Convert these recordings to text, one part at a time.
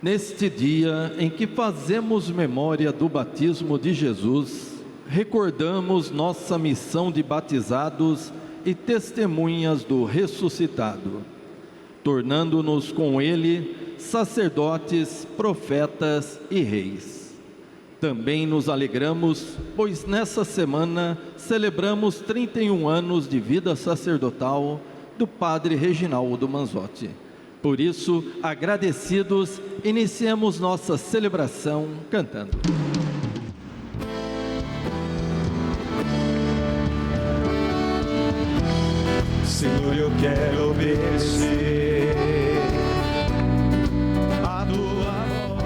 Neste dia em que fazemos memória do batismo de Jesus, recordamos nossa missão de batizados e testemunhas do ressuscitado, tornando-nos com ele sacerdotes, profetas e reis. Também nos alegramos, pois nessa semana celebramos 31 anos de vida sacerdotal do Padre Reginaldo Manzotti. Por isso, agradecidos, iniciemos nossa celebração cantando. Senhor, eu quero obedecer a tua voz.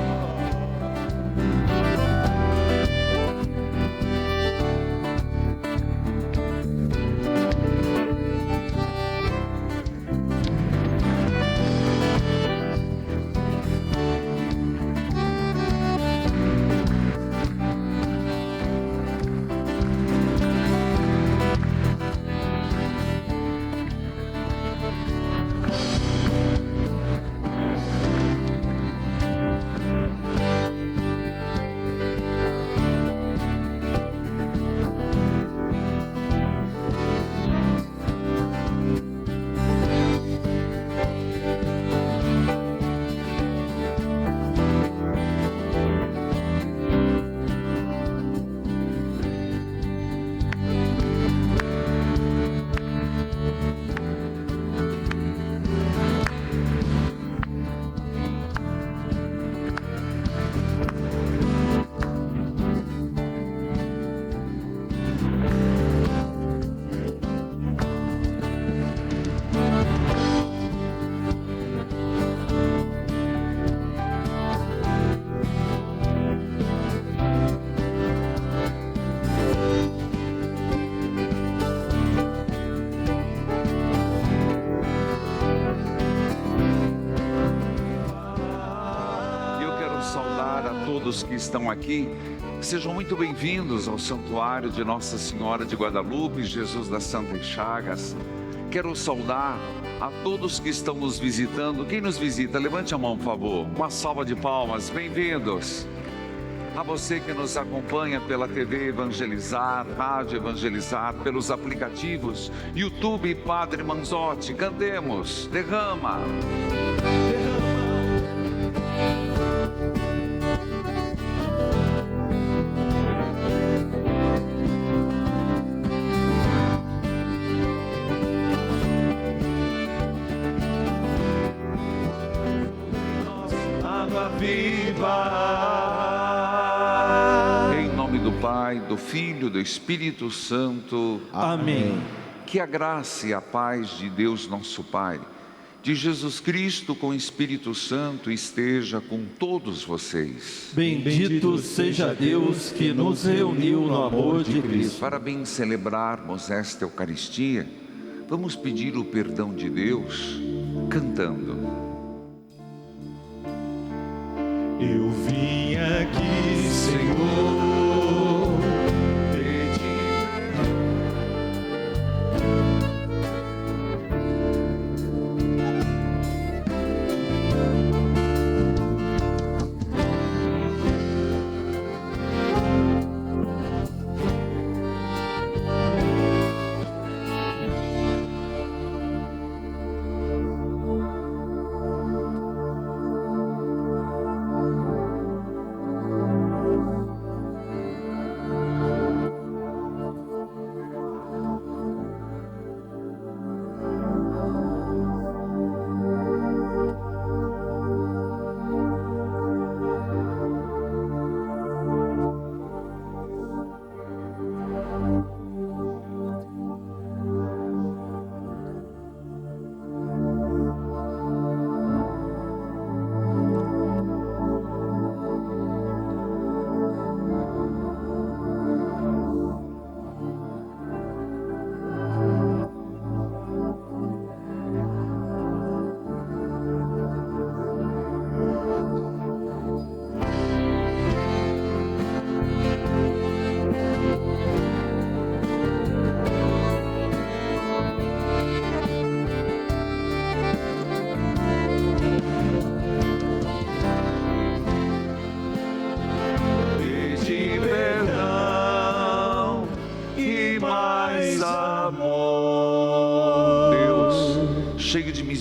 Todos que estão aqui, sejam muito bem-vindos ao Santuário de Nossa Senhora de Guadalupe, Jesus das Santas Chagas. Quero saudar a todos que estão nos visitando. Quem nos visita, levante a mão, por favor. Uma salva de palmas, bem-vindos. A você que nos acompanha pela TV Evangelizar, Rádio Evangelizar, pelos aplicativos, YouTube Padre Manzotti, cantemos, derrama. Em nome do Pai, do Filho, do Espírito Santo. Amém. Que a graça e a paz de Deus nosso Pai, de Jesus Cristo com o Espírito Santo esteja com todos vocês. Bendito seja Deus que nos reuniu no amor de Cristo. Para bem celebrarmos esta Eucaristia, vamos pedir o perdão de Deus cantando. Eu vim aqui, Senhor, pedir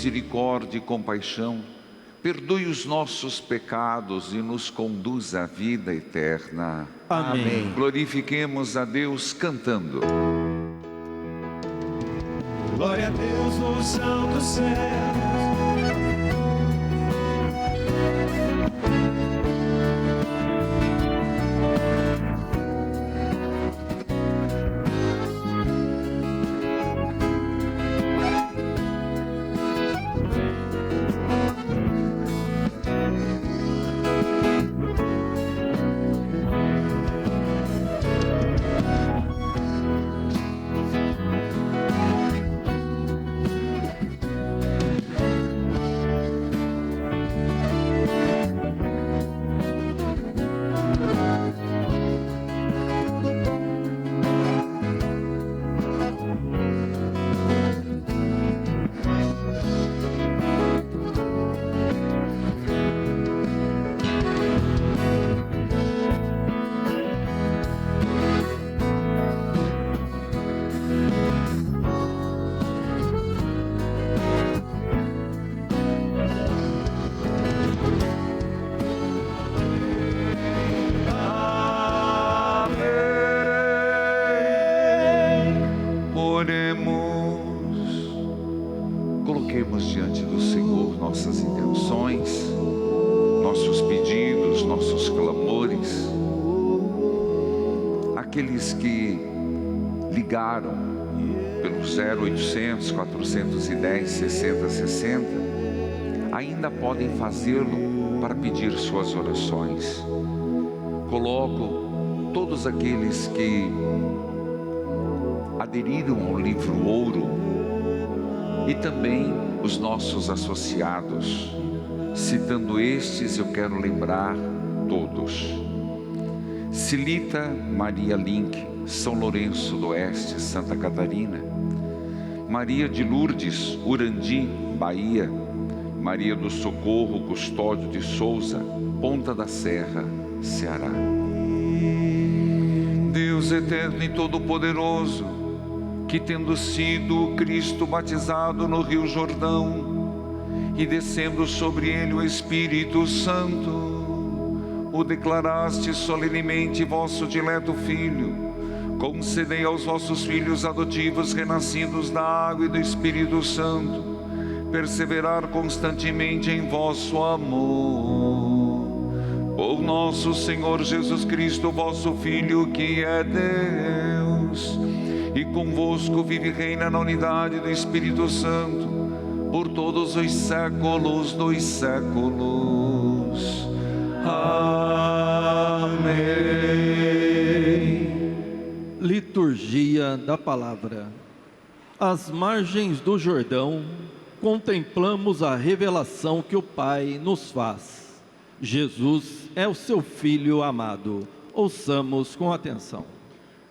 misericórdia e compaixão, perdoe os nossos pecados e nos conduza à vida eterna. Amém. Glorifiquemos a Deus cantando. Glória a Deus nos altos céus. Coloquemos diante do Senhor nossas intenções, nossos pedidos, nossos clamores. Aqueles que ligaram pelo 0800 410 6060 ainda podem fazê-lo para pedir suas orações. Coloco todos aqueles que aderiram ao livro Ouro e também os nossos associados. Citando estes, eu quero lembrar todos: Cilita Maria Link, São Lourenço do Oeste, Santa Catarina; Maria de Lourdes, Urandi, Bahia; Maria do Socorro Custódio de Souza, Ponta da Serra, Ceará. Deus eterno e todo-poderoso, que tendo sido Cristo batizado no Rio Jordão e descendo sobre ele o Espírito Santo, o declaraste solenemente vosso dileto Filho, concedei aos vossos filhos adotivos renascidos da água e do Espírito Santo perseverar constantemente em vosso amor. Por nosso Senhor Jesus Cristo, vosso Filho, que é Deus, e convosco vive e reina na unidade do Espírito Santo, por todos os séculos dos séculos. Amém. Liturgia da Palavra. Às margens do Jordão, contemplamos a revelação que o Pai nos faz. Jesus é o seu Filho amado. Ouçamos com atenção.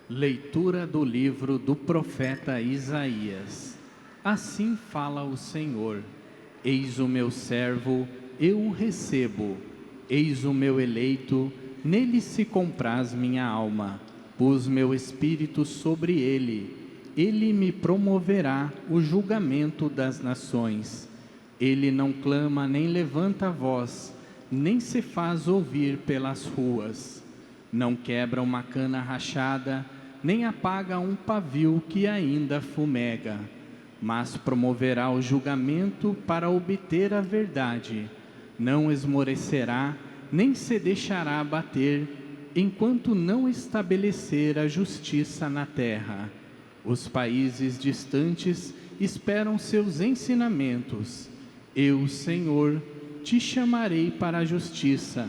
Leitura do livro do profeta Isaías. Assim fala o Senhor: eis o meu servo, eu o recebo. Eis o meu eleito, nele se compraz minha alma. Pus meu espírito sobre ele. Ele me promoverá o julgamento das nações. Ele não clama nem levanta a voz, nem se faz ouvir pelas ruas. Não quebra uma cana rachada, nem apaga um pavio que ainda fumega, mas promoverá o julgamento para obter a verdade. Não esmorecerá, nem se deixará abater, enquanto não estabelecer a justiça na terra. Os países distantes esperam seus ensinamentos. Eu, Senhor, te chamarei para a justiça,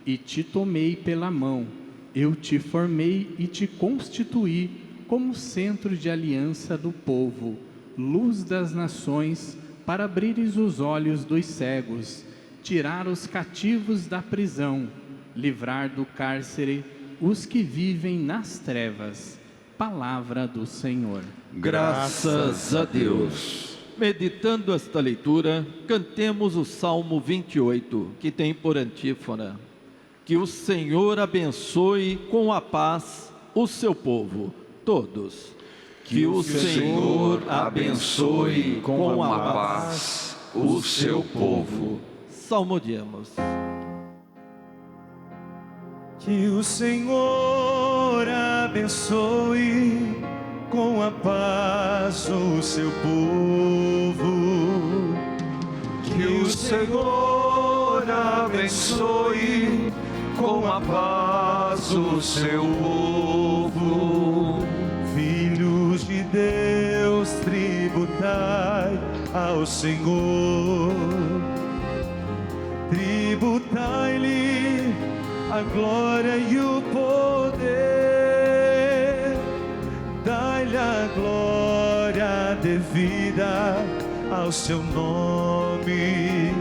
e te tomei pela mão. Eu te formei e te constituí como centro de aliança do povo, luz das nações, para abrires os olhos dos cegos, tirar os cativos da prisão, livrar do cárcere os que vivem nas trevas. Palavra do Senhor. Graças a Deus. Meditando esta leitura, cantemos o Salmo 28, que tem por antífona: que o Senhor abençoe com a paz o seu povo. Todos. Que o Senhor abençoe com a paz o seu povo. Salmodiemos. Que o Senhor abençoe com a paz o seu povo. Que o Senhor abençoe com a paz o seu povo. Filhos de Deus, tributai ao Senhor. Tributai-lhe a glória e o poder. Dai-lhe a glória devida ao seu nome.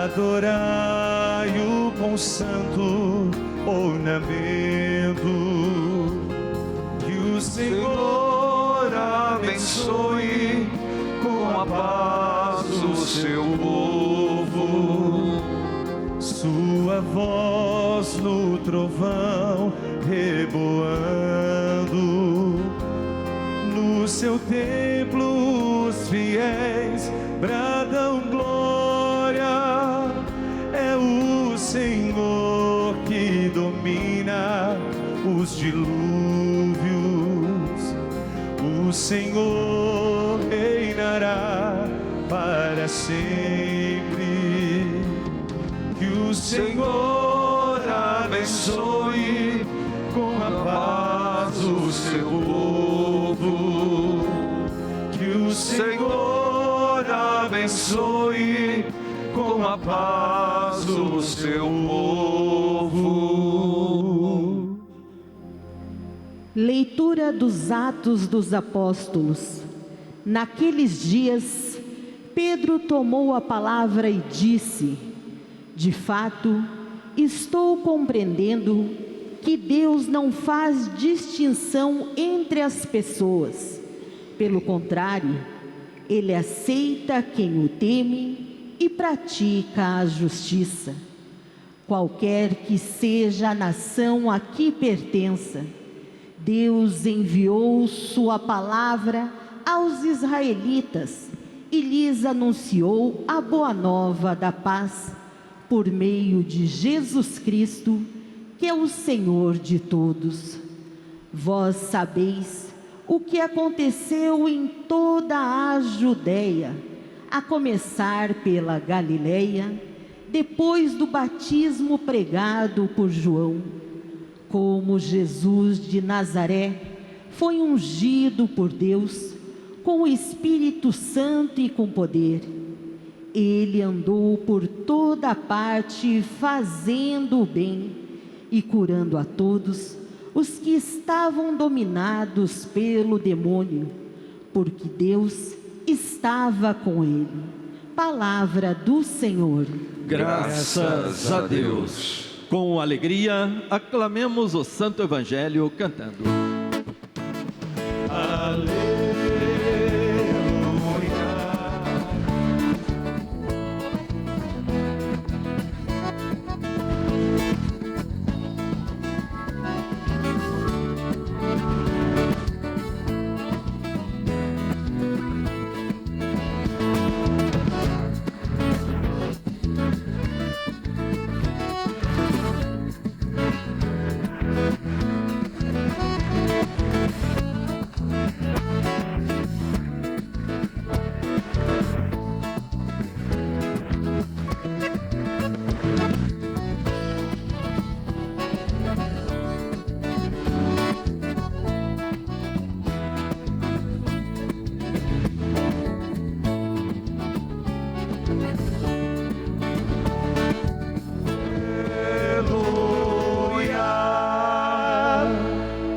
Adorai o com santo ornamento. Que o Senhor abençoe com a paz o seu povo. Sua voz no trovão reboando. No seu templo os fiéis bradam glória. É o Senhor que domina os dilúvios. O Senhor reinará para sempre. Que o Senhor abençoe com a paz o seu povo. Que o Senhor abençoe com a paz o seu povo. Leitura dos Atos dos Apóstolos. Naqueles dias, Pedro tomou a palavra e disse: de fato, estou compreendendo que Deus não faz distinção entre as pessoas. Pelo contrário, Ele aceita quem o teme e pratica a justiça. Qualquer que seja a nação a que pertença, Deus enviou sua palavra aos israelitas e lhes anunciou a boa nova da paz por meio de Jesus Cristo, que é o Senhor de todos. Vós sabeis o que aconteceu em toda a Judéia, a começar pela Galileia, depois do batismo pregado por João, como Jesus de Nazaré foi ungido por Deus com o Espírito Santo e com poder. Ele andou por toda a parte fazendo o bem e curando a todos os que estavam dominados pelo demônio, porque Deus estava com ele. Palavra do Senhor. Graças a Deus. Com alegria, aclamemos o Santo Evangelho cantando. Aleluia.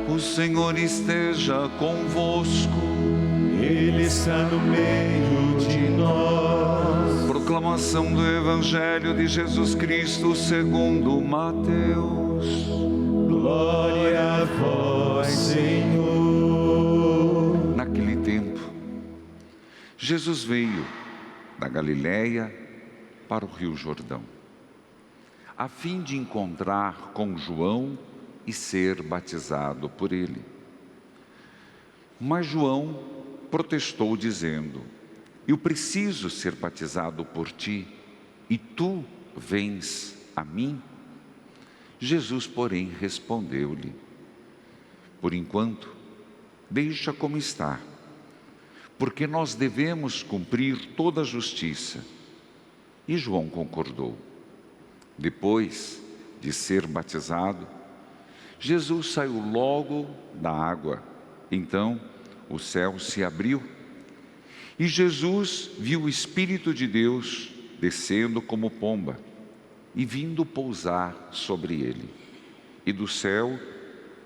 O Senhor esteja convosco. Ele está no meio de nós. Proclamação do Evangelho de Jesus Cristo segundo Mateus. Glória a vós, Senhor. Naquele tempo, Jesus veio da Galileia para o Rio Jordão, a fim de encontrar com João e ser batizado por ele. Mas João protestou dizendo: eu preciso ser batizado por ti, e tu vens a mim? Jesus, porém, respondeu-lhe: por enquanto, deixa como está, porque nós devemos cumprir toda a justiça. E João concordou. Depois de ser batizado, Jesus saiu logo da água. Então o céu se abriu e Jesus viu o Espírito de Deus descendo como pomba e vindo pousar sobre ele. E do céu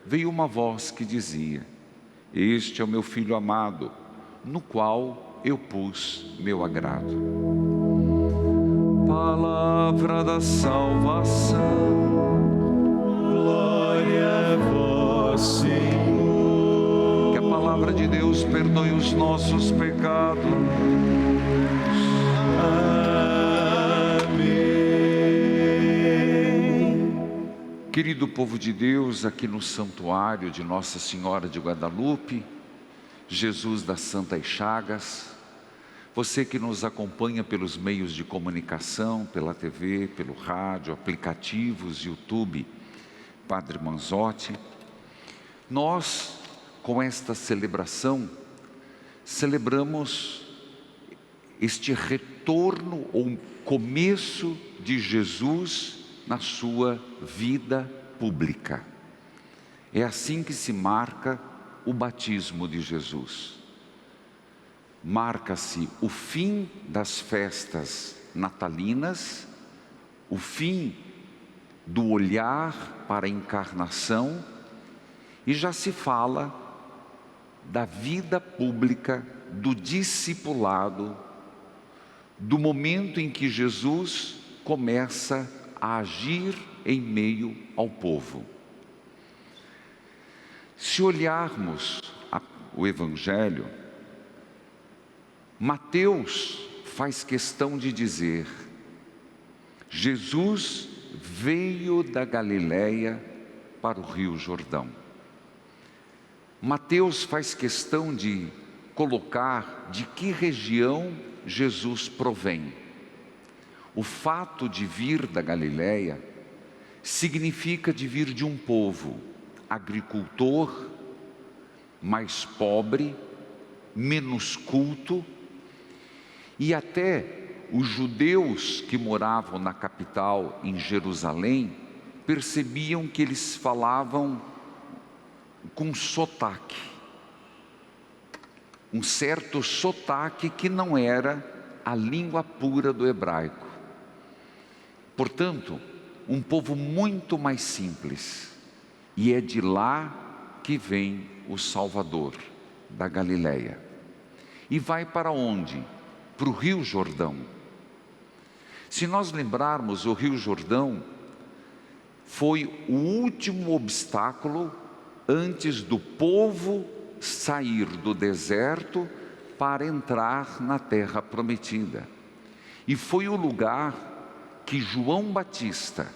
veio uma voz que dizia: este é o meu Filho amado, no qual eu pus meu agrado. Palavra da salvação. Glória a vós, Senhor. Que a palavra de Deus perdoe os nossos pecados. Querido povo de Deus, aqui no santuário de Nossa Senhora de Guadalupe, Jesus das Santas Chagas, você que nos acompanha pelos meios de comunicação, pela TV, pelo rádio, aplicativos, YouTube, Padre Manzotti, nós, com esta celebração, celebramos este retorno ou começo de Jesus na sua vida pública. É assim que se marca o batismo de Jesus. Marca-se o fim das festas natalinas, o fim do olhar para a encarnação, e já se fala da vida pública, do discipulado, do momento em que Jesus começa a agir em meio ao povo. Se olharmos o Evangelho, Mateus faz questão de dizer: Jesus veio da Galileia para o Rio Jordão. Mateus faz questão de colocar de que região Jesus provém. O fato de vir da Galileia significa de vir de um povo agricultor, mais pobre, menos culto, e até os judeus que moravam na capital, em Jerusalém, percebiam que eles falavam com sotaque, um certo sotaque que não era a língua pura do hebraico. Portanto, um povo muito mais simples, e é de lá que vem o Salvador, da Galileia. E vai para onde? Para o Rio Jordão. Se nós lembrarmos, o Rio Jordão foi o último obstáculo antes do povo sair do deserto para entrar na terra prometida. E foi o lugar que João Batista,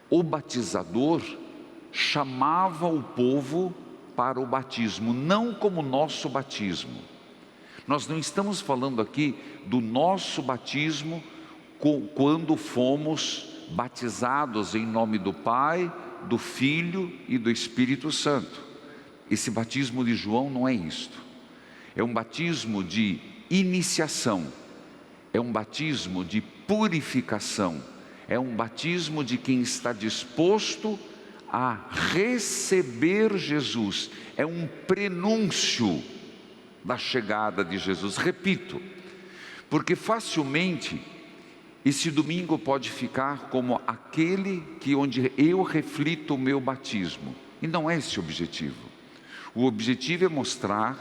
o batizador, chamava o povo para o batismo, não como nosso batismo. Nós não estamos falando aqui do nosso batismo quando fomos batizados em nome do Pai, do Filho e do Espírito Santo. Esse batismo de João não é isto. É um batismo de iniciação, é um batismo de purificação, é um batismo de quem está disposto a receber Jesus. É um prenúncio da chegada de Jesus. Repito, porque facilmente esse domingo pode ficar como aquele onde eu reflito o meu batismo, e não é esse o objetivo. O objetivo é mostrar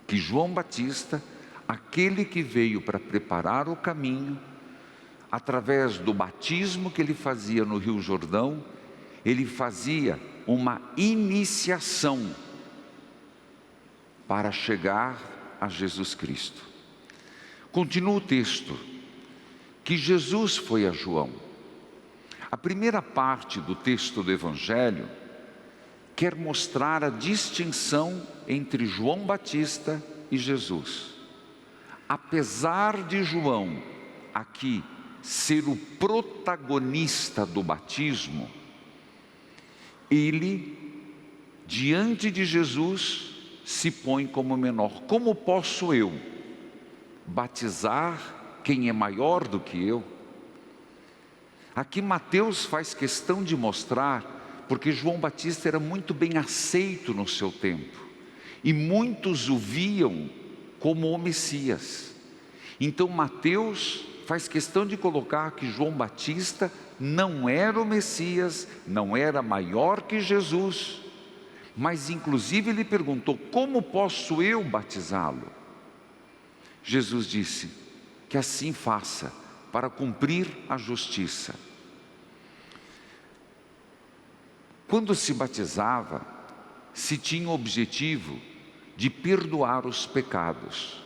que João Batista, aquele que veio para preparar o caminho, através do batismo que ele fazia no Rio Jordão, ele fazia uma iniciação para chegar a Jesus Cristo. Continua o texto, que Jesus foi a João. A primeira parte do texto do Evangelho quer mostrar a distinção entre João Batista e Jesus. Apesar de João aqui ser o protagonista do batismo, ele, diante de Jesus, se põe como menor. Como posso eu batizar quem é maior do que eu? Aqui Mateus faz questão de mostrar, porque João Batista era muito bem aceito no seu tempo, e muitos o viam como o Messias. Então Mateus faz questão de colocar que João Batista não era o Messias, não era maior que Jesus, mas inclusive ele perguntou: como posso eu batizá-lo? Jesus disse que assim faça, para cumprir a justiça. Quando se batizava, se tinha o objetivo de perdoar os pecados.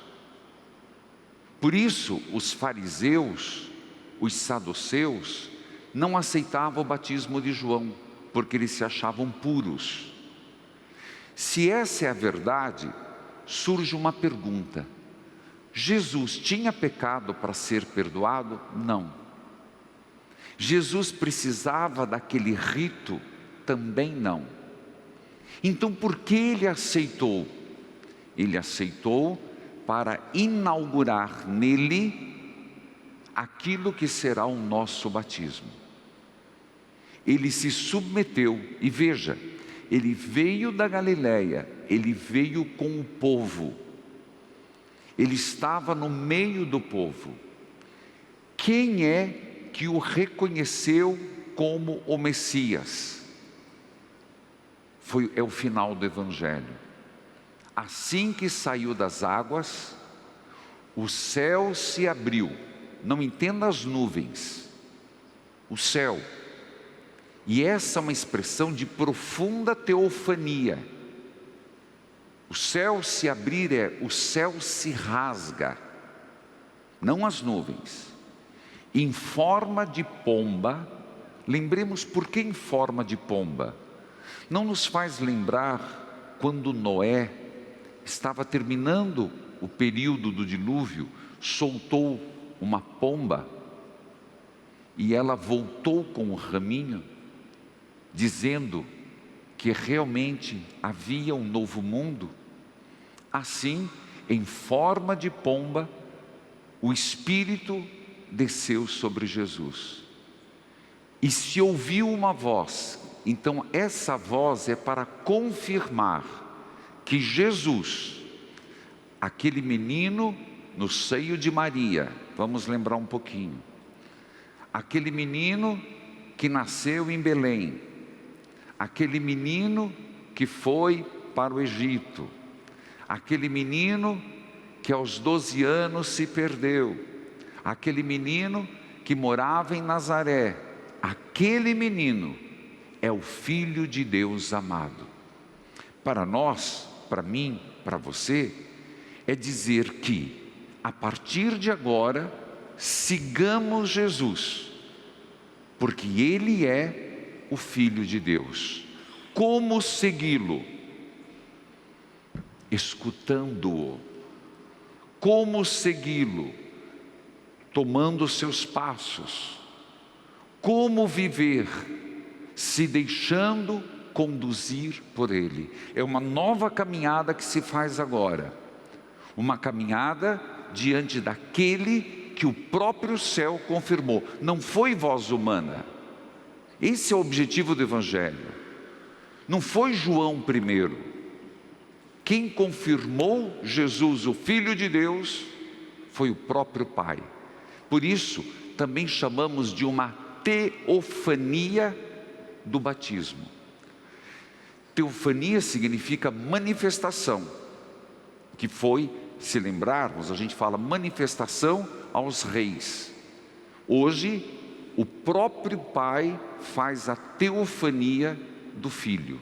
Por isso, os fariseus, os saduceus, não aceitavam o batismo de João, porque eles se achavam puros. Se essa é a verdade, surge uma pergunta: Jesus tinha pecado para ser perdoado? Não. Jesus precisava daquele rito? Também não. Então por que ele aceitou? Ele aceitou para inaugurar nele aquilo que será o nosso batismo. Ele se submeteu, e veja, ele veio da Galileia, ele veio com o povo, ele estava no meio do povo. Quem é que o reconheceu como o Messias? É o final do Evangelho. Assim que saiu das águas, o céu se abriu. Não entenda as nuvens, o céu. E essa é uma expressão de profunda teofania. O céu se abrir o céu se rasga, não as nuvens. Em forma de pomba, lembremos por que em forma de pomba. Não nos faz lembrar quando Noé estava terminando o período do dilúvio, soltou uma pomba e ela voltou com o raminho, dizendo que realmente havia um novo mundo? Assim, em forma de pomba, o Espírito desceu sobre Jesus. E se ouviu uma voz, então essa voz é para confirmar que Jesus, aquele menino no seio de Maria, vamos lembrar um pouquinho, aquele menino que nasceu em Belém, aquele menino que foi para o Egito, aquele menino que aos 12 anos se perdeu, aquele menino que morava em Nazaré, aquele menino é o Filho de Deus amado. Para nós, para mim, para você, é dizer que, a partir de agora, sigamos Jesus, porque Ele é o Filho de Deus. Como segui-lo? Escutando-o. Como segui-lo? Tomando os seus passos. Como viver? Se deixando conduzir por Ele. É uma nova caminhada que se faz agora. Uma caminhada diante daquele que o próprio céu confirmou. Não foi voz humana. Esse é o objetivo do Evangelho. Não foi João primeiro. Quem confirmou Jesus, o Filho de Deus, foi o próprio Pai. Por isso, também chamamos de uma teofania do batismo. Teofania significa manifestação, que foi, se lembrarmos, a gente fala manifestação aos reis. Hoje, o próprio Pai faz a teofania do Filho.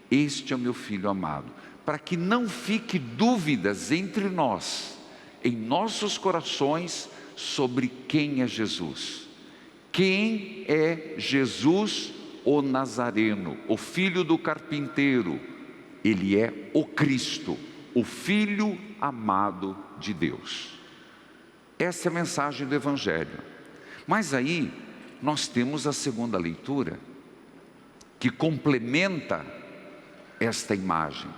Este é o meu Filho amado. Para que não fique dúvidas entre nós, em nossos corações, sobre quem é Jesus. Quem é Jesus, o Nazareno, o filho do carpinteiro? Ele é o Cristo, o Filho amado de Deus. Essa é a mensagem do Evangelho. Mas aí nós temos a segunda leitura, que complementa esta imagem.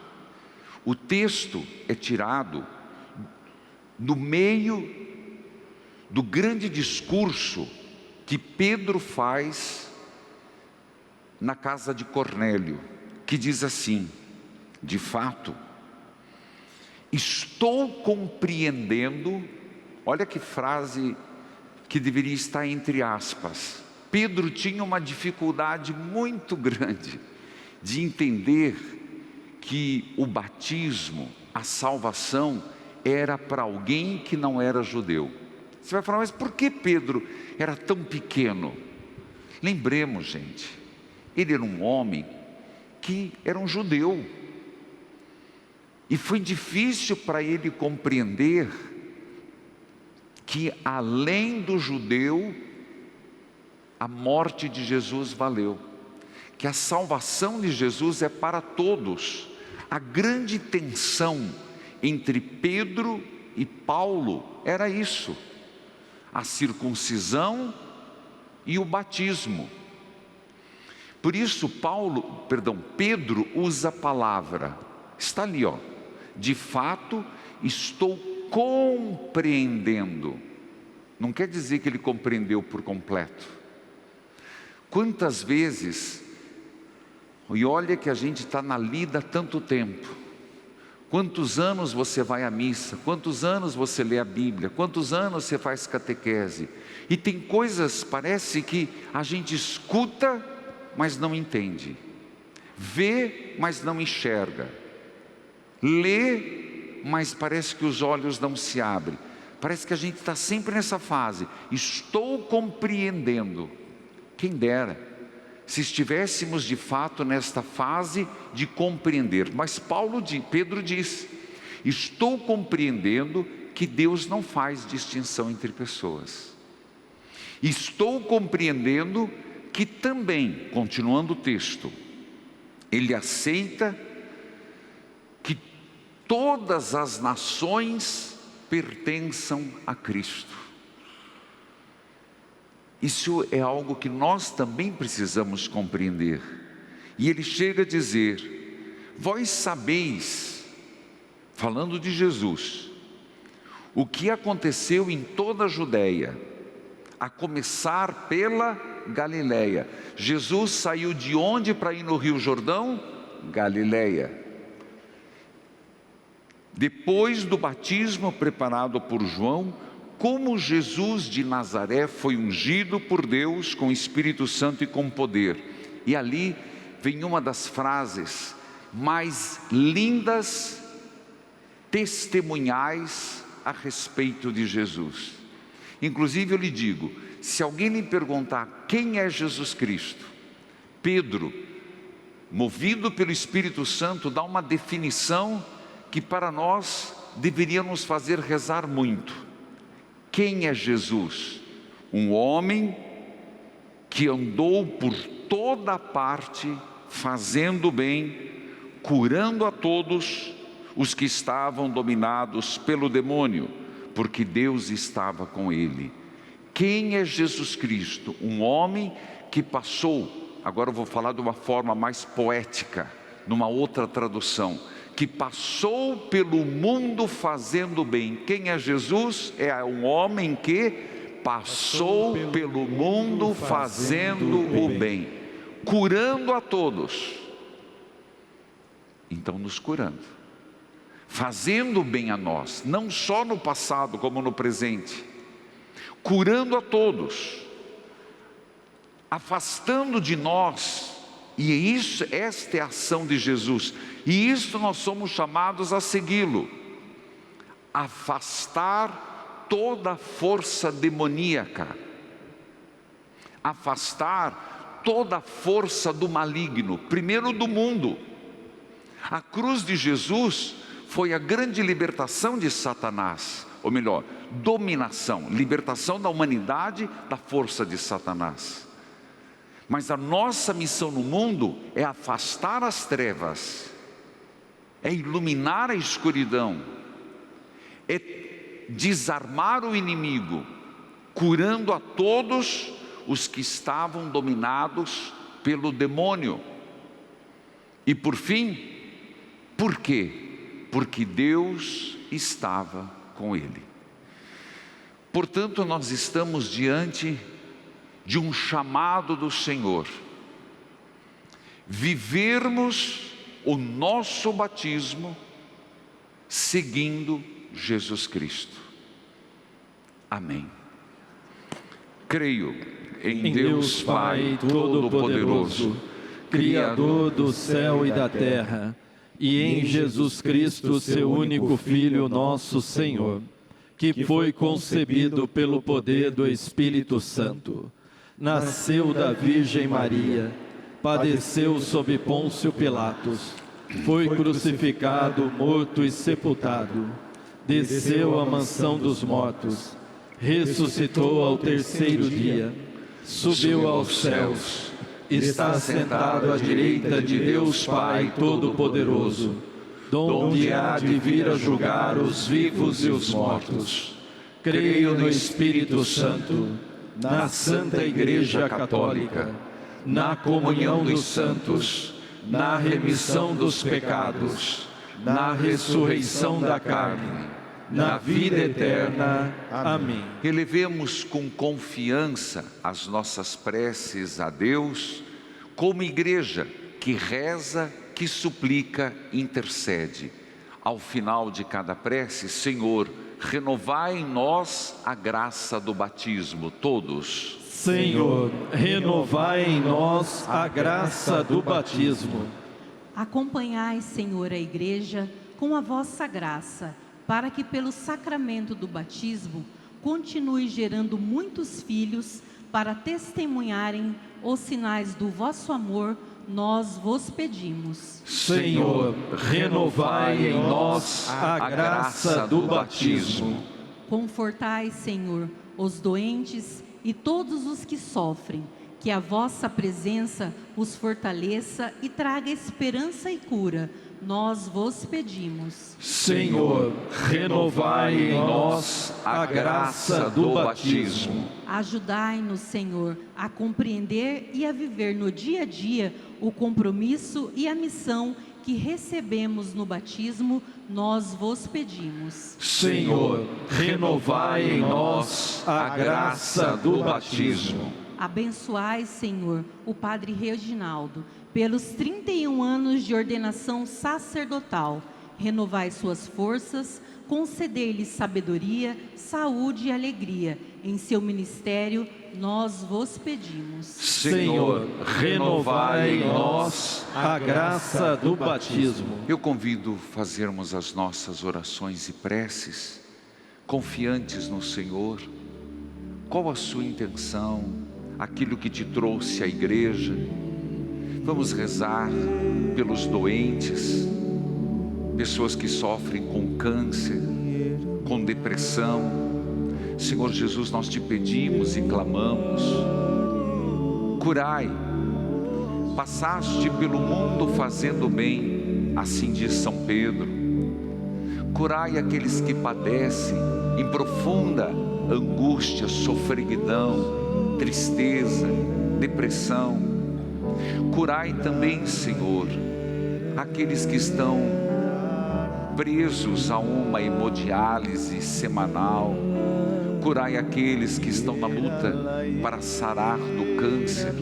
O texto é tirado do meio do grande discurso que Pedro faz na casa de Cornélio, que diz assim: de fato, estou compreendendo. Olha que frase que deveria estar entre aspas. Pedro tinha uma dificuldade muito grande de entender que o batismo, a salvação, era para alguém que não era judeu. Você vai falar, mas por que Pedro era tão pequeno? Lembremos, gente, ele era um homem que era um judeu. E foi difícil para ele compreender que além do judeu, a morte de Jesus valeu. Que a salvação de Jesus é para todos. A grande tensão entre Pedro e Paulo era isso: a circuncisão e o batismo. Por isso Pedro usa a palavra, está ali, ó, de fato estou compreendendo. Não quer dizer que ele compreendeu por completo. Quantas vezes, e olha que a gente está na lida há tanto tempo, quantos anos você vai à missa, quantos anos você lê a Bíblia, quantos anos você faz catequese, e tem coisas, parece que a gente escuta, mas não entende, vê, mas não enxerga, lê, mas parece que os olhos não se abrem. Parece que a gente está sempre nessa fase, estou compreendendo. Quem dera, se estivéssemos de fato nesta fase de compreender. Mas Pedro diz, estou compreendendo que Deus não faz distinção entre pessoas. Estou compreendendo que também, continuando o texto, ele aceita que todas as nações pertençam a Cristo. Isso é algo que nós também precisamos compreender. E ele chega a dizer, vós sabeis, falando de Jesus, o que aconteceu em toda a Judéia, a começar pela Galileia. Jesus saiu de onde para ir no Rio Jordão? Galileia. Depois do batismo preparado por João, como Jesus de Nazaré foi ungido por Deus com o Espírito Santo e com poder. E ali vem uma das frases mais lindas, testemunhais a respeito de Jesus. Inclusive eu lhe digo, se alguém lhe perguntar quem é Jesus Cristo, Pedro, movido pelo Espírito Santo, dá uma definição que para nós deveria nos fazer rezar muito. Quem é Jesus? Um homem que andou por toda parte, fazendo bem, curando a todos os que estavam dominados pelo demônio, porque Deus estava com ele. Quem é Jesus Cristo? Um homem que passou, agora eu vou falar de uma forma mais poética, numa outra tradução, que passou pelo mundo fazendo bem. Quem é Jesus? É um homem que passou pelo mundo fazendo o bem, curando a todos. Então nos curando, fazendo bem a nós, não só no passado como no presente, curando a todos, afastando de nós. E esta é a ação de Jesus, e isso nós somos chamados a segui-lo, afastar toda a força demoníaca, afastar toda a força do maligno, primeiro do mundo. A cruz de Jesus foi a grande libertação de Satanás, ou melhor, dominação, libertação da humanidade da força de Satanás. Mas a nossa missão no mundo é afastar as trevas, é iluminar a escuridão, é desarmar o inimigo, curando a todos os que estavam dominados pelo demônio. E por fim, por quê? Porque Deus estava com ele. Portanto, nós estamos diante de um chamado do Senhor, vivermos o nosso batismo seguindo Jesus Cristo. Amém. Creio em Deus Pai Todo-Poderoso, Criador do céu e da terra, e em Jesus Cristo, seu único Filho, nosso Senhor, que foi concebido pelo poder do Espírito Santo, nasceu da Virgem Maria, padeceu sob Pôncio Pilatos, foi crucificado, morto e sepultado, desceu à mansão dos mortos, ressuscitou ao terceiro dia, subiu aos céus, está sentado à direita de Deus Pai Todo-Poderoso, donde há de vir a julgar os vivos e os mortos. Creio no Espírito Santo, na Santa Igreja Católica, na comunhão dos santos, na remissão dos pecados, na ressurreição da carne, na vida eterna. Amém. Elevemos com confiança as nossas preces a Deus, como igreja que reza, que suplica, intercede. Ao final de cada prece, Senhor, renovai em nós a graça do batismo, todos. Senhor, renovai em nós a graça do batismo. Acompanhai, Senhor, a Igreja com a vossa graça, para que pelo sacramento do batismo continue gerando muitos filhos para testemunharem os sinais do vosso amor, nós vos pedimos. Senhor, renovai em nós a graça do batismo. Confortai, Senhor, os doentes e todos os que sofrem, que a vossa presença os fortaleça e traga esperança e cura, nós vos pedimos. Senhor, renovai em nós a graça do batismo. Ajudai-nos, Senhor, a compreender e a viver no dia a dia o compromisso e a missão que recebemos no batismo, nós vos pedimos. Senhor, renovai em nós a graça do batismo. Abençoai, Senhor, o Padre Reginaldo, pelos 31 anos de ordenação sacerdotal. Renovai suas forças, concedei-lhe sabedoria, saúde e alegria. Em seu ministério, nós vos pedimos. Senhor, renovai em nós a graça do batismo. Eu convido a fazermos as nossas orações e preces, confiantes no Senhor. Qual a sua intenção? Aquilo que te trouxe à igreja? Vamos rezar pelos doentes, pessoas que sofrem com câncer, com depressão. Senhor Jesus, nós te pedimos e clamamos, curai. Passaste pelo mundo fazendo bem, assim diz São Pedro. Curai aqueles que padecem em profunda angústia, sofreguidão, tristeza, depressão. Curai também, Senhor, aqueles que estão presos a uma hemodiálise semanal. Curai aqueles que estão na luta para sarar do câncer,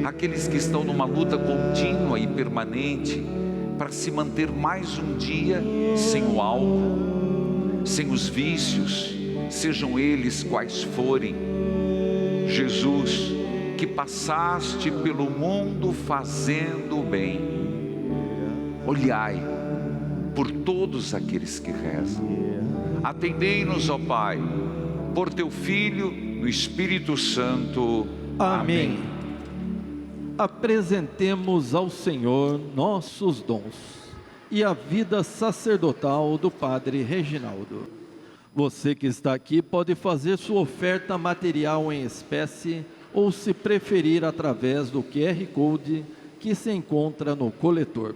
aqueles que estão numa luta contínua e permanente para se manter mais um dia sem o álcool, sem os vícios, sejam eles quais forem. Jesus, que passaste pelo mundo fazendo o bem, olhai por todos aqueles que rezam. Atendei-nos, ó Pai, por teu Filho, no Espírito Santo. Amém. Apresentemos ao Senhor nossos dons e a vida sacerdotal do Padre Reginaldo. Você que está aqui pode fazer sua oferta material em espécie ou, se preferir, através do QR Code que se encontra no coletor.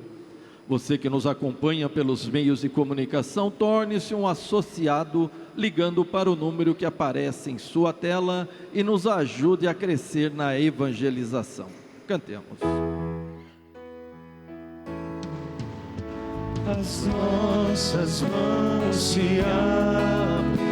Você que nos acompanha pelos meios de comunicação, torne-se um associado ligando para o número que aparece em sua tela e nos ajude a crescer na evangelização. Cantemos. As nossas mãos se abrem.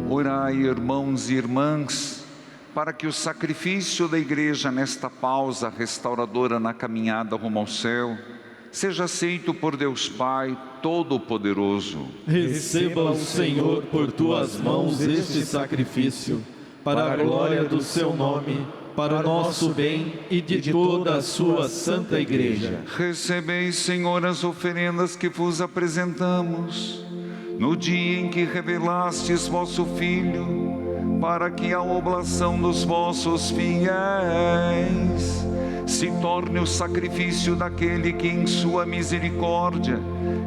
Orai, irmãos e irmãs, para que o sacrifício da Igreja nesta pausa restauradora na caminhada rumo ao céu seja aceito por Deus Pai Todo-Poderoso. Receba o Senhor por tuas mãos este sacrifício, para a glória do seu nome, para o nosso bem e de toda a sua santa Igreja. Recebeis, Senhor, as oferendas que vos apresentamos, no dia em que revelastes vosso Filho, para que a oblação dos vossos fiéis se torne o sacrifício daquele que em sua misericórdia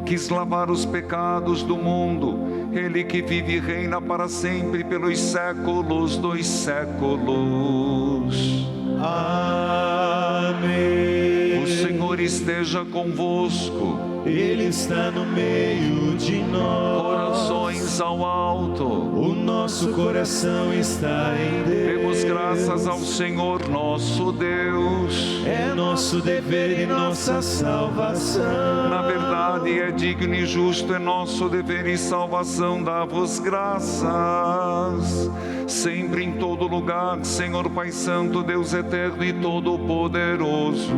quis lavar os pecados do mundo, Ele que vive e reina para sempre pelos séculos dos séculos. Amém. O Senhor esteja convosco. Ele está no meio de nós. Corações ao alto. O nosso coração está em Deus. Demos graças ao Senhor nosso Deus. É nosso dever e nossa salvação. Na verdade é digno e justo, é nosso dever e salvação dar-vos graças. Sempre em todo lugar, Senhor Pai Santo, Deus eterno e todo-poderoso.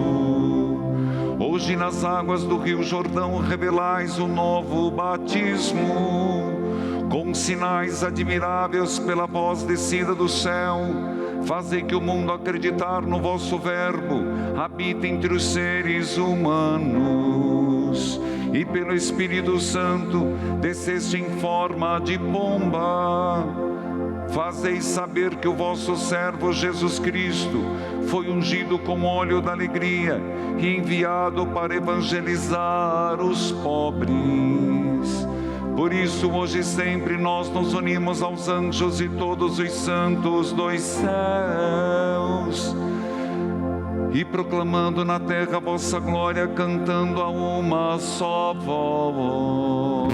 Hoje nas águas do Rio Jordão revelais o novo batismo, com sinais admiráveis pela voz descida do céu. Fazei que o mundo acreditar no vosso verbo habite entre os seres humanos. E pelo Espírito Santo desceste em forma de pomba. Fazeis saber que o vosso servo Jesus Cristo foi ungido com óleo da alegria e enviado para evangelizar os pobres. Por isso, hoje e sempre, nós nos unimos aos anjos e todos os santos dos céus, e proclamando na terra a vossa glória, cantando a uma só voz.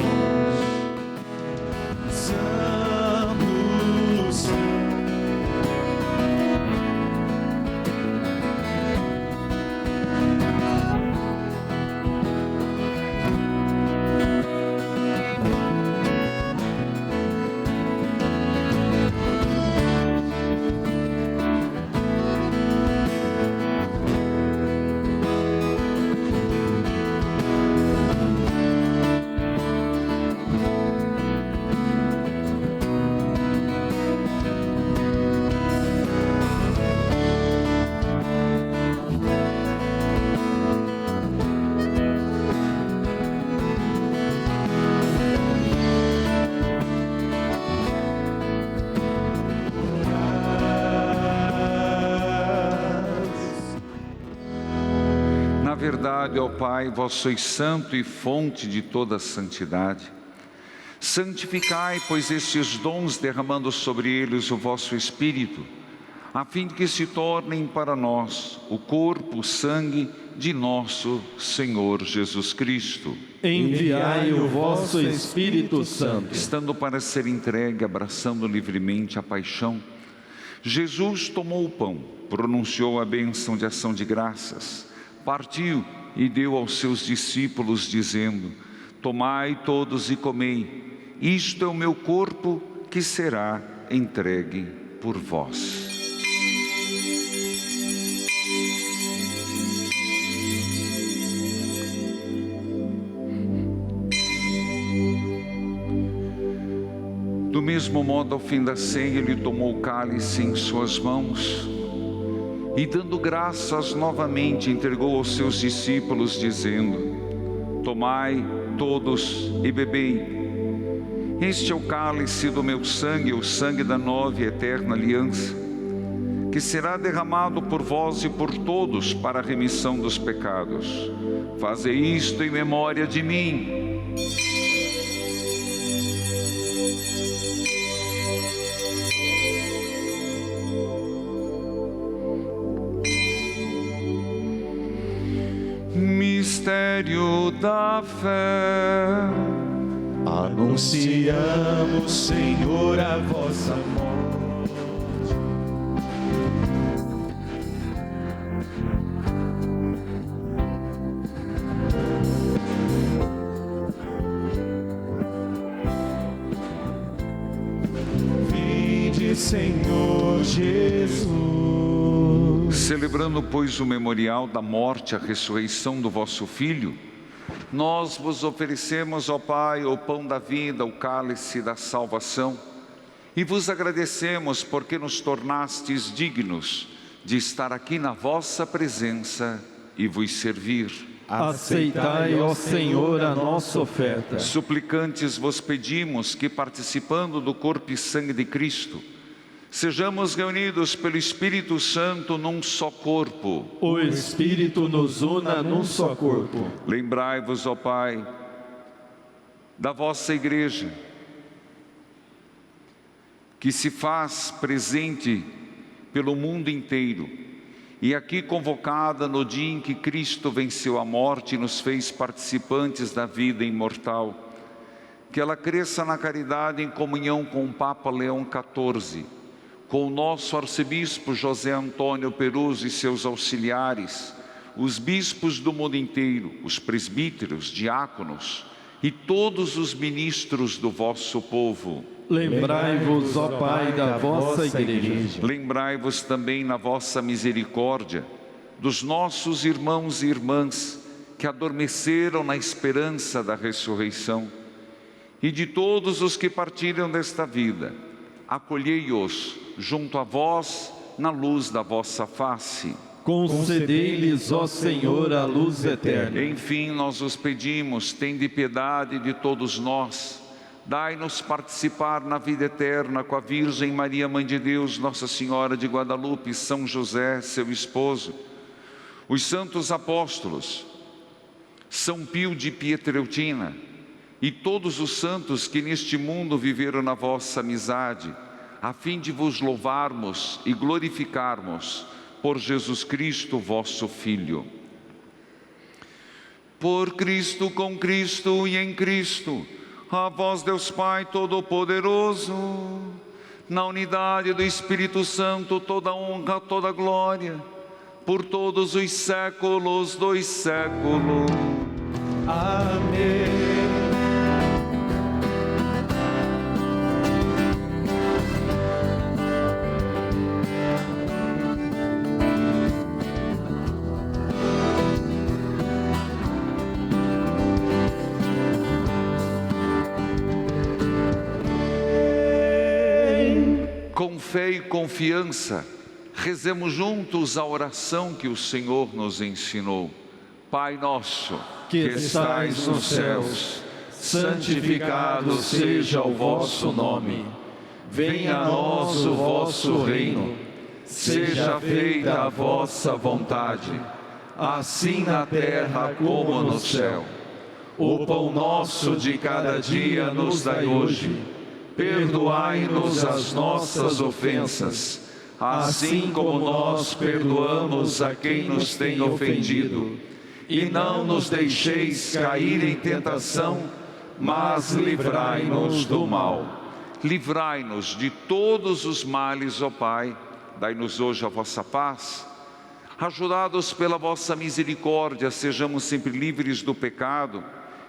Na verdade, ó Pai, vós sois santo e fonte de toda santidade. Santificai, pois, estes dons, derramando sobre eles o vosso Espírito, a fim de que se tornem para nós o corpo, o sangue de nosso Senhor Jesus Cristo. Enviai o vosso Espírito Santo. Estando para ser entregue, abraçando livremente a paixão, Jesus tomou o pão, pronunciou a bênção de ação de graças, partiu e deu aos seus discípulos, dizendo: tomai todos e comei, isto é o meu corpo que será entregue por vós. Do mesmo modo, ao fim da ceia, ele tomou o cálice em suas mãos e, dando graças novamente, entregou aos seus discípulos, dizendo: tomai todos e bebei. Este é o cálice do meu sangue, o sangue da nova e eterna aliança, que será derramado por vós e por todos para a remissão dos pecados. Fazei isto em memória de mim. Mistério da fé. Anunciamos, Senhor, a vossa morte. Vinde, Senhor Jesus. Celebrando, pois, o memorial da morte e a ressurreição do vosso Filho, nós vos oferecemos, ó Pai, o pão da vida, o cálice da salvação, e vos agradecemos porque nos tornastes dignos de estar aqui na vossa presença e vos servir. Aceitai, ó Senhor, a nossa oferta. Suplicantes vos pedimos que, participando do corpo e sangue de Cristo, sejamos reunidos pelo Espírito Santo num só corpo. O Espírito nos una num só corpo. Lembrai-vos, ó Pai, da vossa igreja, que se faz presente pelo mundo inteiro, e aqui convocada no dia em que Cristo venceu a morte e nos fez participantes da vida imortal. Que ela cresça na caridade em comunhão com o Papa Leão XIV, com o nosso arcebispo José Antônio Peruso e seus auxiliares, os bispos do mundo inteiro, os presbíteros, diáconos e todos os ministros do vosso povo. Lembrai-vos, ó Pai, da vossa igreja. Lembrai-vos também, na vossa misericórdia, dos nossos irmãos e irmãs que adormeceram na esperança da ressurreição, e de todos os que partilham desta vida. Acolhei-os junto a vós na luz da vossa face. Concedei-lhes, ó Senhor, a luz eterna. Enfim, nós os pedimos, tende piedade de todos nós. Dai-nos participar na vida eterna com a Virgem Maria, Mãe de Deus, Nossa Senhora de Guadalupe, São José, seu esposo, os santos apóstolos, São Pio de Pietrelcina e todos os santos que neste mundo viveram na vossa amizade, a fim de vos louvarmos e glorificarmos por Jesus Cristo, vosso Filho. Por Cristo, com Cristo e em Cristo, a vós, Deus Pai Todo-Poderoso, na unidade do Espírito Santo, toda honra, toda glória, por todos os séculos dos séculos. Amém. Com fé e confiança, rezemos juntos a oração que o Senhor nos ensinou. Pai nosso, que estais nos céus, santificado seja o vosso nome. Venha a nós o vosso reino. Seja feita a vossa vontade, assim na terra como no céu. O pão nosso de cada dia nos dai hoje. Perdoai-nos as nossas ofensas, assim como nós perdoamos a quem nos tem ofendido. E não nos deixeis cair em tentação, mas livrai-nos do mal. Livrai-nos de todos os males, ó Pai, dai-nos hoje a vossa paz. Ajudados pela vossa misericórdia, sejamos sempre livres do pecado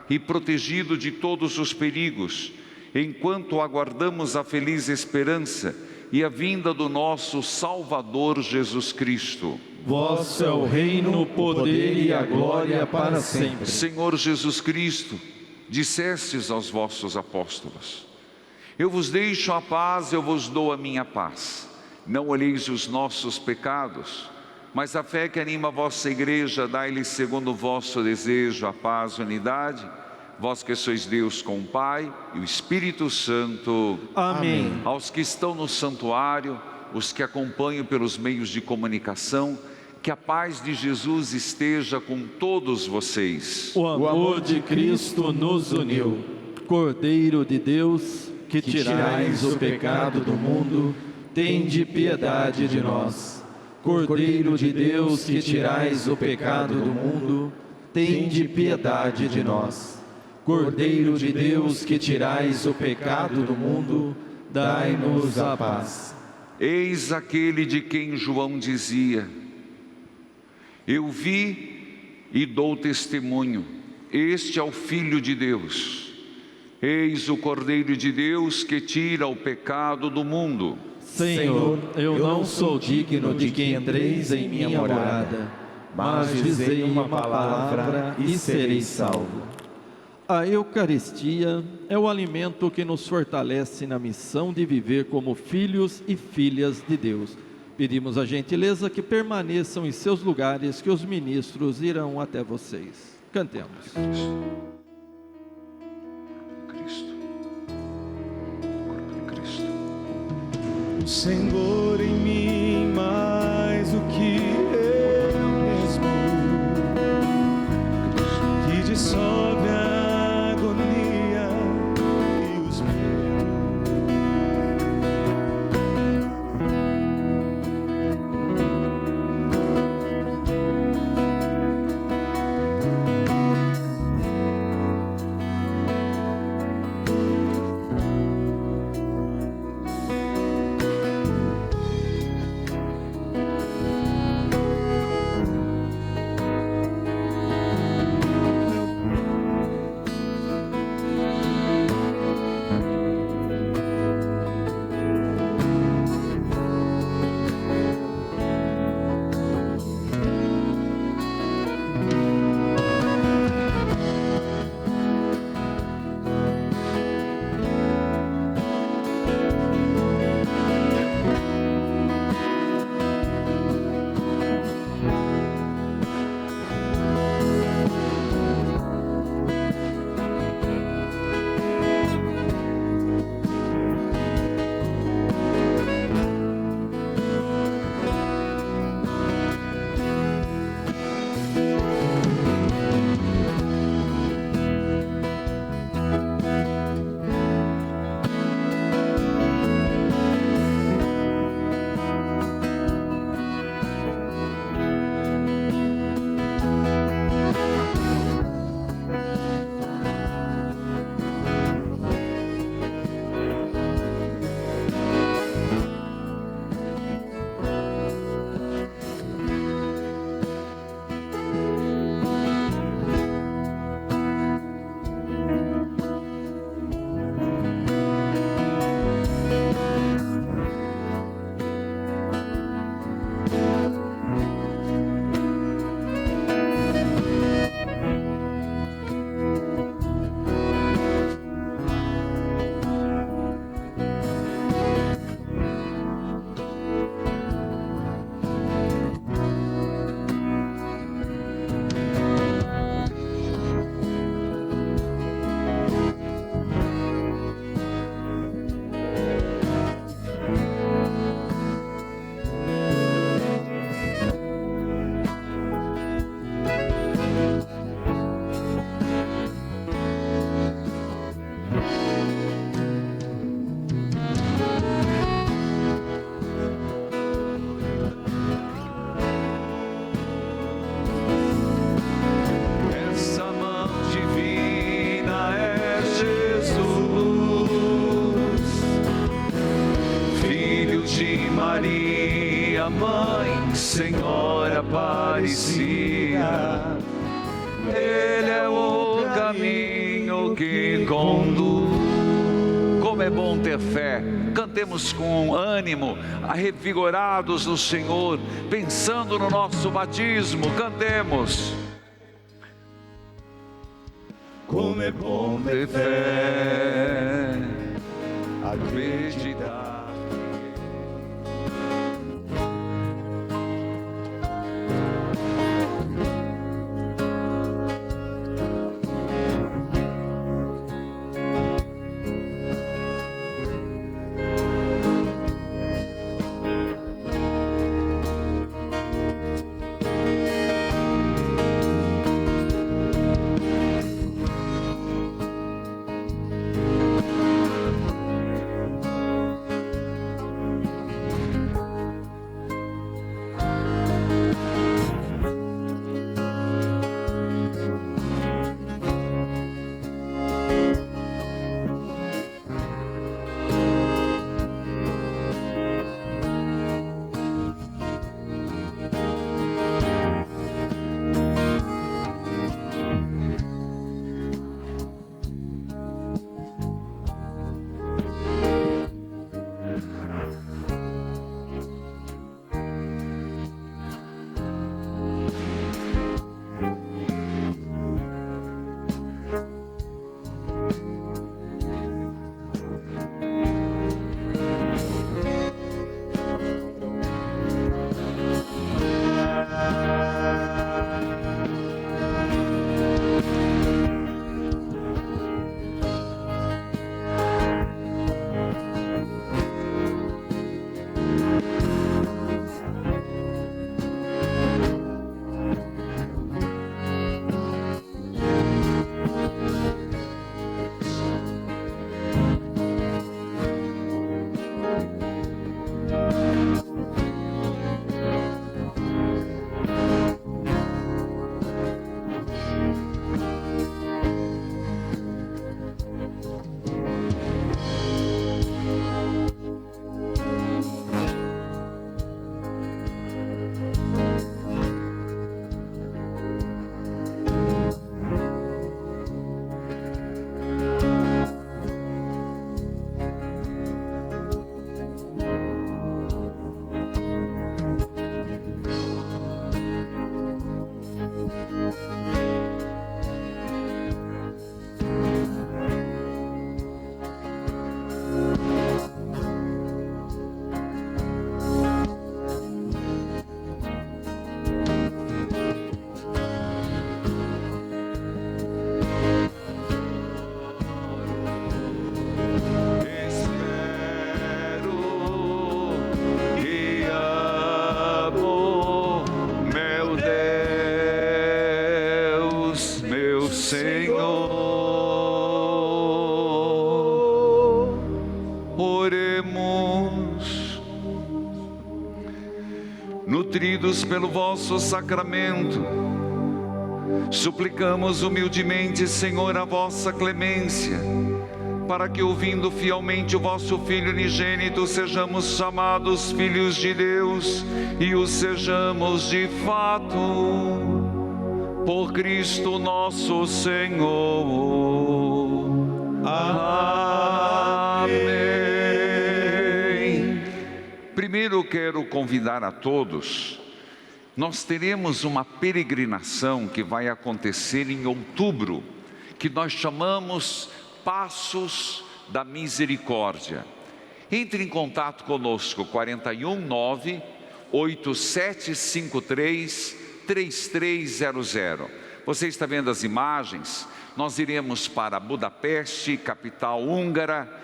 e protegidos de todos os perigos, enquanto aguardamos a feliz esperança e a vinda do nosso Salvador Jesus Cristo. Vosso é o reino, o poder e a glória para sempre. Senhor Jesus Cristo, dissestes aos vossos apóstolos: eu vos deixo a paz, eu vos dou a minha paz. Não olheis os nossos pecados, mas a fé que anima a vossa igreja, dai-lhe segundo o vosso desejo a paz e unidade, vós que sois Deus com o Pai e o Espírito Santo. Amém. Aos que estão no santuário, os que acompanham pelos meios de comunicação, que a paz de Jesus esteja com todos vocês. O amor de Cristo nos uniu. Cordeiro de Deus, que tirais o pecado do mundo, tende piedade de nós. Cordeiro de Deus, que tirais o pecado do mundo, tende piedade de nós. Cordeiro de Deus, que tirais o pecado do mundo, dai-nos a paz. Eis aquele de quem João dizia: eu vi e dou testemunho, este é o Filho de Deus. Eis o Cordeiro de Deus que tira o pecado do mundo. Senhor, eu não sou digno de que entreis em minha morada, mas dizei uma palavra e serei salvo. A Eucaristia é o alimento que nos fortalece na missão de viver como filhos e filhas de Deus. Pedimos a gentileza que permaneçam em seus lugares, que os ministros irão até vocês. Cantemos. Cristo, corpo de Cristo. O Senhor em mim mais do que eu mesmo, que dissolve a agonia e os Maria. minha mãe, Senhora Aparecida. Ele é o caminho que conduz. Como é bom ter fé. Cantemos com ânimo, revigorados no Senhor, pensando no nosso batismo. Cantemos. Como é bom Ter fé, acreditar. Oremos. Nutridos pelo vosso sacramento, suplicamos humildemente, Senhor, a vossa clemência, para que, ouvindo fielmente o vosso Filho unigênito, sejamos chamados filhos de Deus e o sejamos de fato, por Cristo nosso Senhor. Amém. Primeiro quero convidar a todos. Nós teremos uma peregrinação que vai acontecer em outubro, que nós chamamos Passos da Misericórdia. Entre em contato conosco, 419-8753-3300. Você está vendo as imagens? Nós iremos para Budapeste, capital húngara,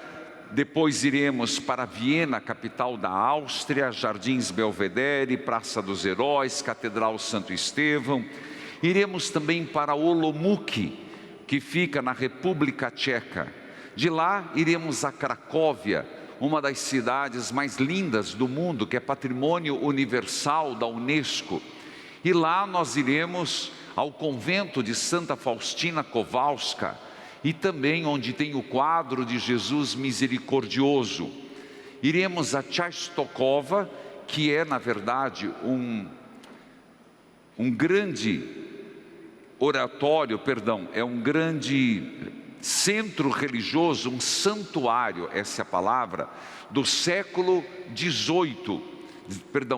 depois iremos para Viena, capital da Áustria, Jardins Belvedere, Praça dos Heróis, Catedral Santo Estevão. Iremos também para Olomouc, que fica na República Tcheca. De lá iremos a Cracóvia, uma das cidades mais lindas do mundo, que é Patrimônio Universal da Unesco. E lá nós iremos ao convento de Santa Faustina Kowalska, e também onde tem o quadro de Jesus misericordioso. Iremos a Częstochowa, que é, na verdade, um grande oratório, é um grande centro religioso, um santuário, essa é a palavra, do século XVII,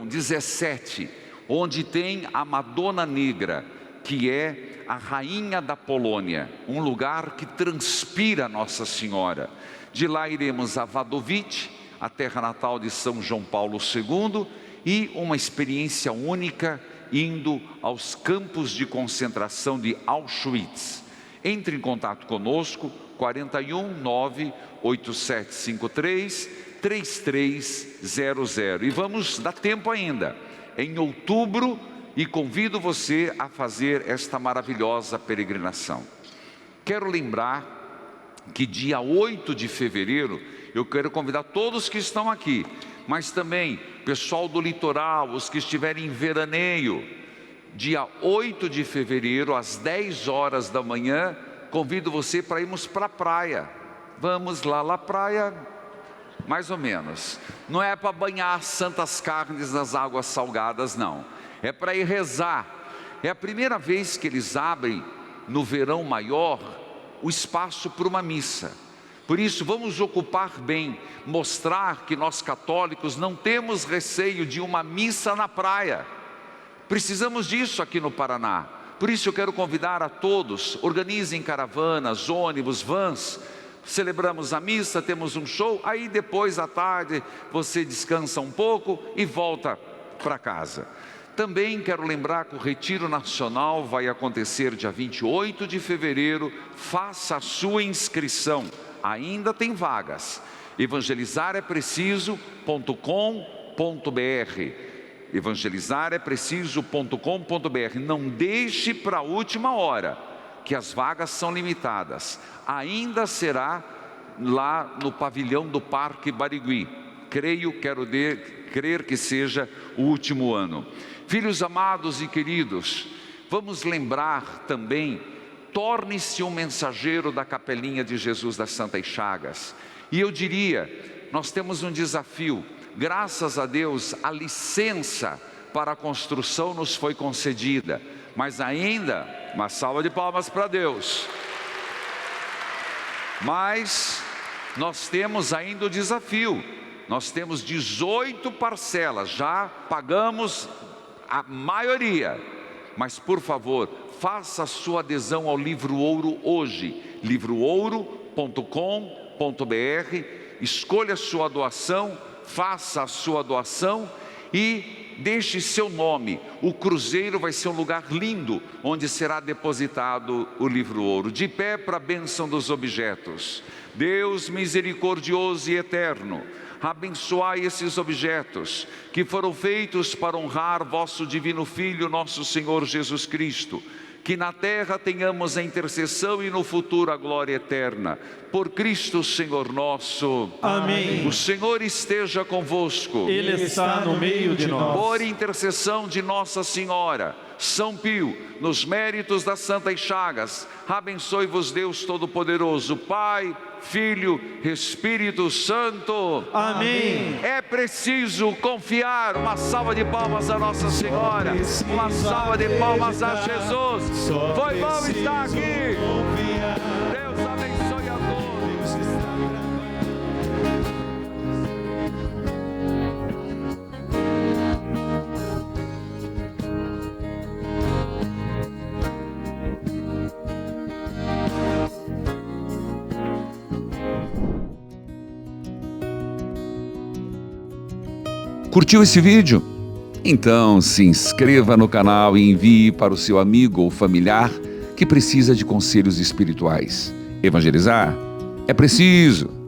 17, onde tem a Madonna Negra, que é a rainha da Polônia, um lugar que transpira Nossa Senhora. De lá iremos a Wadowice, a terra natal de São João Paulo II, e uma experiência única indo aos campos de concentração de Auschwitz. Entre em contato conosco, 41 98753 3300. E vamos dar tempo ainda, em outubro, e convido você a fazer esta maravilhosa peregrinação. Quero lembrar que dia 8 de fevereiro, eu quero convidar todos que estão aqui, mas também pessoal do litoral, os que estiverem em veraneio, dia 8 de fevereiro, às 10 horas da manhã, convido você para irmos para a praia. Vamos lá na praia, mais ou menos. Não é para banhar santas carnes nas águas salgadas, não. É para ir rezar. É a primeira vez que eles abrem, no verão maior, o espaço para uma missa. Por isso, vamos ocupar bem, mostrar que nós católicos não temos receio de uma missa na praia. Precisamos disso aqui no Paraná. Por isso eu quero convidar a todos, organizem caravanas, ônibus, vans. Celebramos a missa, temos um show, aí depois à tarde você descansa um pouco e volta para casa. Também quero lembrar que o Retiro Nacional vai acontecer dia 28 de fevereiro, faça a sua inscrição, ainda tem vagas, evangelizarepreciso.com.br, evangelizarepreciso.com.br, não deixe para a última hora, que as vagas são limitadas, ainda será lá no pavilhão do Parque Barigui, quero crer que seja o último ano. Filhos amados e queridos, vamos lembrar também, torne-se um mensageiro da Capelinha de Jesus das Santas Chagas. E eu diria, nós temos um desafio, graças a Deus, a licença para a construção nos foi concedida, mas ainda, uma salva de palmas para Deus. Mas nós temos ainda o desafio, nós temos 18 parcelas, já pagamos a maioria, mas por favor, faça a sua adesão ao Livro Ouro hoje, livroouro.com.br, escolha a sua doação, faça a sua doação e deixe seu nome. O cruzeiro vai ser um lugar lindo, onde será depositado o Livro Ouro. De pé para a bênção dos objetos. Deus misericordioso e eterno, abençoai esses objetos que foram feitos para honrar vosso divino Filho, nosso Senhor Jesus Cristo. Que na terra tenhamos a intercessão e no futuro a glória eterna. Por Cristo Senhor nosso. Amém. O Senhor esteja convosco. Ele está no meio de nós. Por intercessão de Nossa Senhora, São Pio, nos méritos das Santas Chagas, abençoe-vos Deus Todo-Poderoso, Pai, Filho, Espírito Santo. Amém. É preciso confiar. Uma salva de palmas a Nossa Senhora, uma salva de palmas a Jesus. Foi bom estar aqui. Deus abençoe a todos. Curtiu esse vídeo? Então se inscreva no canal e envie para o seu amigo ou familiar que precisa de conselhos espirituais. Evangelizar é preciso.